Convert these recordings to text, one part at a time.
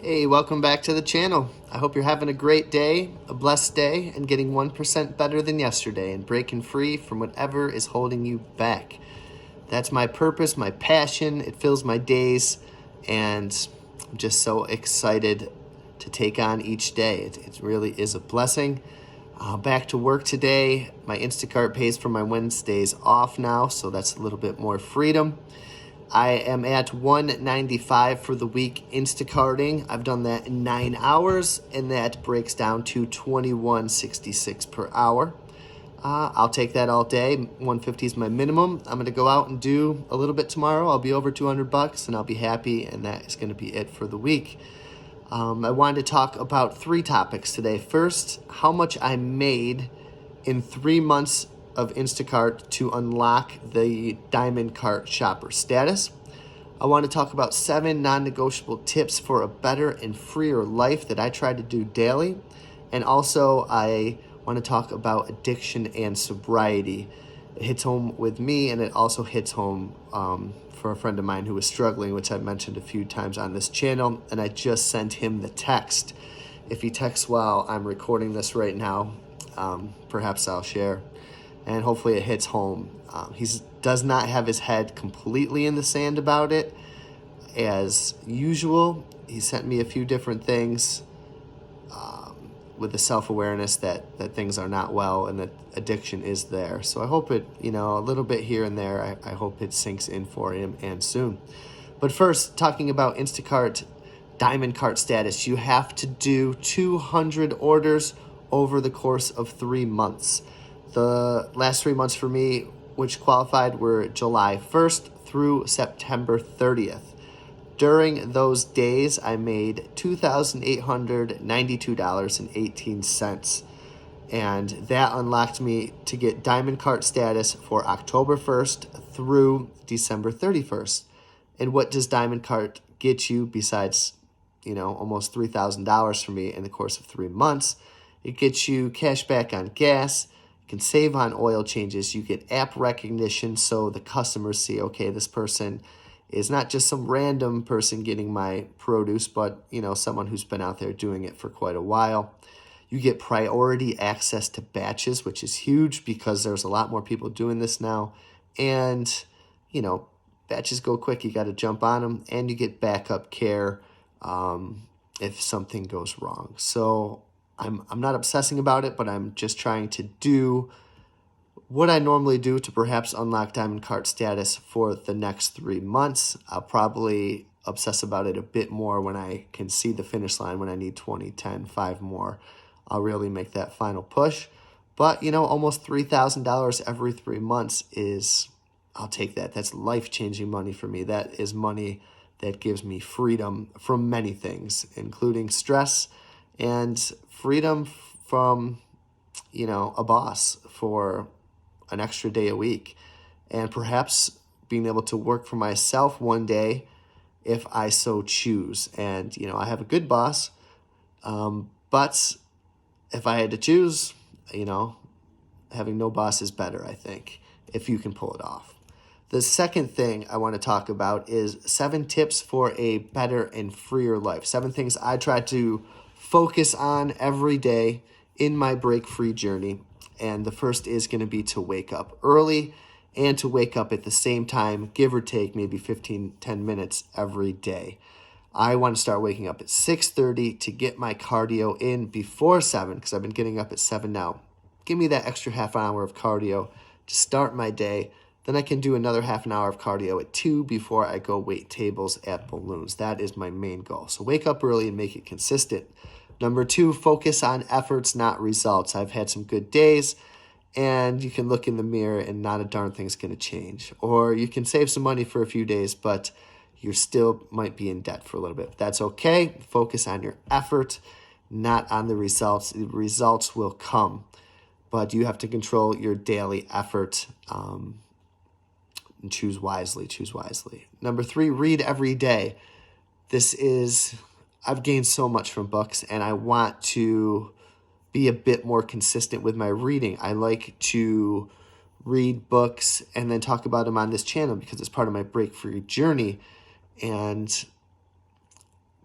Hey, welcome back to the channel. I hope you're having a great day, a blessed day, and getting 1% better than yesterday and breaking free from whatever is holding you back. That's my purpose, my passion. It fills my days, and I'm just so excited to take on each day. It really is a blessing. Back to work today. My Instacart pays for my Wednesdays off now, so that's a little bit more freedom. I am at $195 for the week Instacarting. I've done that in 9 hours, and that breaks down to $21.66 per hour. I'll take that all day. $150 is my minimum. I'm going to go out and do a little bit tomorrow. I'll be over $200, and I'll be happy, and that is going to be it for the week. I wanted to talk about 3 topics today. First, how much I made in 3 months of Instacart to unlock the Diamond Cart shopper status. I want to talk about 7 non-negotiable tips for a better and freer life that I try to do daily. And also, I want to talk about addiction and sobriety. It hits home with me, and it also hits home for a friend of mine who was struggling, which I've mentioned a few times on this channel, and I just sent him the text. If he texts while I'm recording this right now, perhaps I'll share, and hopefully it hits home. He does not have his head completely in the sand about it, as usual. He sent me a few different things with the self-awareness that things are not well and that addiction is there. So I hope it, a little bit here and there, I hope it sinks in for him and soon. But first, talking about Instacart Diamond Cart status, you have to do 200 orders over the course of 3 months. The last 3 months for me, which qualified, were July 1st through September 30th. During those days, I made $2,892.18, and that unlocked me to get Diamond Cart status for October 1st through December 31st. And what does Diamond Cart get you besides, almost $3,000 for me in the course of 3 months? It gets you cash back on gas. You can save on oil changes. You get app recognition, so the customers see, okay, this person is not just some random person getting my produce, but, someone who's been out there doing it for quite a while. You get priority access to batches, which is huge because there's a lot more people doing this now. And, batches go quick. You got to jump on them, and you get backup care if something goes wrong. So I'm not obsessing about it, but I'm just trying to do what I normally do to perhaps unlock Diamond Cart status for the next 3 months. I'll probably obsess about it a bit more when I can see the finish line, when I need 20, 10, 5 more. I'll really make that final push. But, almost $3,000 every 3 months I'll take that. That's life-changing money for me. That is money that gives me freedom from many things, including stress and freedom from, a boss for an extra day a week, and perhaps being able to work for myself one day if I so choose. And, I have a good boss, but if I had to choose, having no boss is better, I think, if you can pull it off. The second thing I want to talk about is 7 tips for a better and freer life. 7 things I try to focus on every day in my break-free journey. And the first is going to be to wake up early and to wake up at the same time, give or take maybe 10 minutes every day. I want to start waking up at 6:30 to get my cardio in before 7, because I've been getting up at 7 now. Give me that extra half an hour of cardio to start my day. Then I can do another half an hour of cardio at 2 before I go wait tables at Balloons. That is my main goal. So wake up early and make it consistent. Number 2, focus on efforts, not results. I've had some good days, and you can look in the mirror and not a darn thing's going to change. Or you can save some money for a few days, but you still might be in debt for a little bit. That's okay. Focus on your effort, not on the results. The results will come, but you have to control your daily effort and choose wisely. Number 3, read every day. I've gained so much from books, and I want to be a bit more consistent with my reading. I like to read books and then talk about them on this channel because it's part of my break-free journey.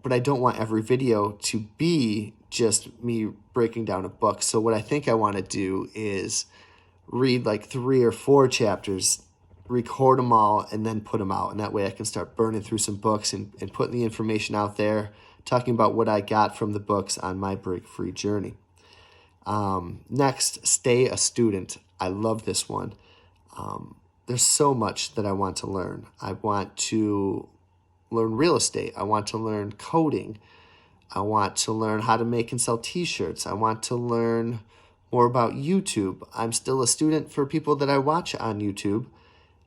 but I don't want every video to be just me breaking down a book. So what I think I want to do is read like 3 or 4 chapters, record them all, and then put them out. And that way I can start burning through some books and putting the information out there, talking about what I got from the books on my break-free journey. Next, stay a student. I love this one. There's so much that I want to learn. I want to learn real estate. I want to learn coding. I want to learn how to make and sell t-shirts. I want to learn more about YouTube. I'm still a student for people that I watch on YouTube,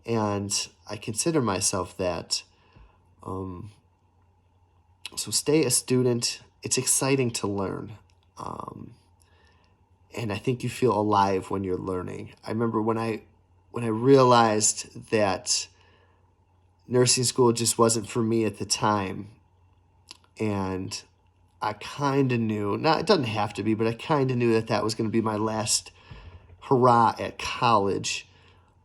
and I consider myself that. So stay a student. It's exciting to learn. And I think you feel alive when you're learning. I remember when I realized that nursing school just wasn't for me at the time, and I kind of knew, it doesn't have to be, but I kind of knew that was going to be my last hurrah at college,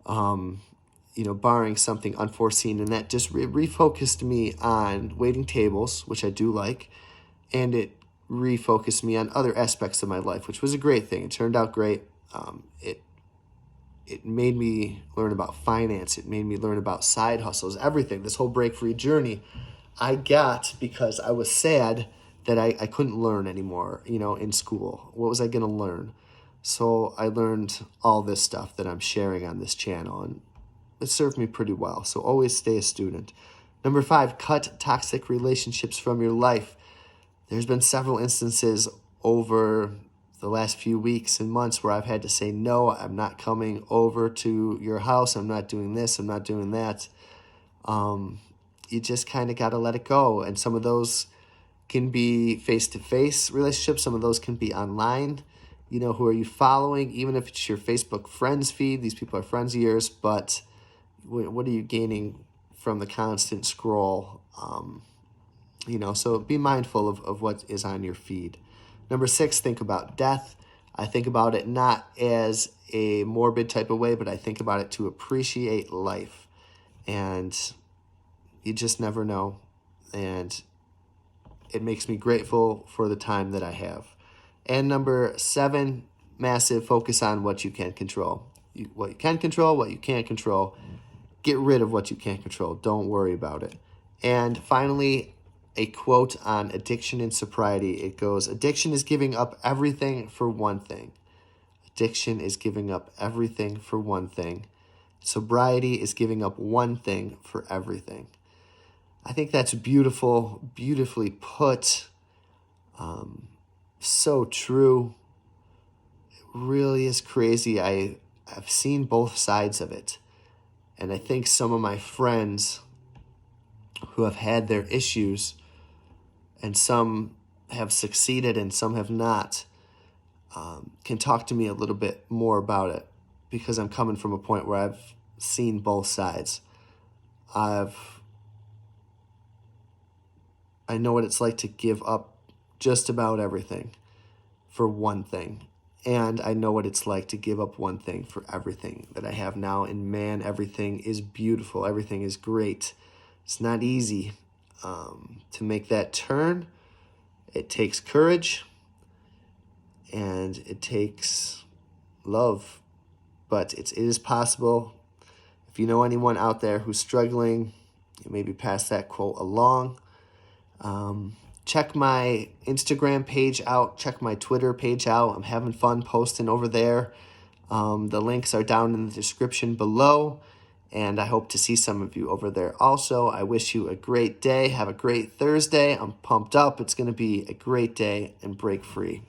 barring something unforeseen. And that just refocused me on waiting tables, which I do like, and it refocused me on other aspects of my life, which was a great thing. It turned out great. It made me learn about finance. It made me learn about side hustles, everything. This whole break-free journey I got because I was sad that I couldn't learn anymore, in school. What was I going to learn? So I learned all this stuff that I'm sharing on this channel, and it served me pretty well. So always stay a student. Number 5, cut toxic relationships from your life. There's been several instances over the last few weeks and months where I've had to say, no, I'm not coming over to your house. I'm not doing this. I'm not doing that. You just kind of got to let it go. And some of those can be face-to-face relationships. Some of those can be online. Who are you following? Even if it's your Facebook friends feed, these people are friends of yours, but what are you gaining from the constant scroll? So be mindful of what is on your feed. Number 6, think about death. I think about it not as a morbid type of way, but I think about it to appreciate life. And you just never know. And it makes me grateful for the time that I have. And number 7, massive focus on what you can control. What you can control, what you can't control. Get rid of what you can't control. Don't worry about it. And finally, a quote on addiction and sobriety. It goes, addiction is giving up everything for one thing. Addiction is giving up everything for one thing. Sobriety is giving up one thing for everything. I think that's beautiful, beautifully put. So true. It really is crazy. I've seen both sides of it. And I think some of my friends who have had their issues, and some have succeeded and some have not, can talk to me a little bit more about it, because I'm coming from a point where I've seen both sides. I know what it's like to give up just about everything for one thing. And I know what it's like to give up one thing for everything that I have now. And man, everything is beautiful. Everything is great. It's not easy to make that turn. It takes courage and it takes love, but it is possible. If you know anyone out there who's struggling, you maybe pass that quote along. Check my Instagram page out. Check my Twitter page out. I'm having fun posting over there. The links are down in the description below. And I hope to see some of you over there also. I wish you a great day. Have a great Thursday. I'm pumped up. It's going to be a great day and break free.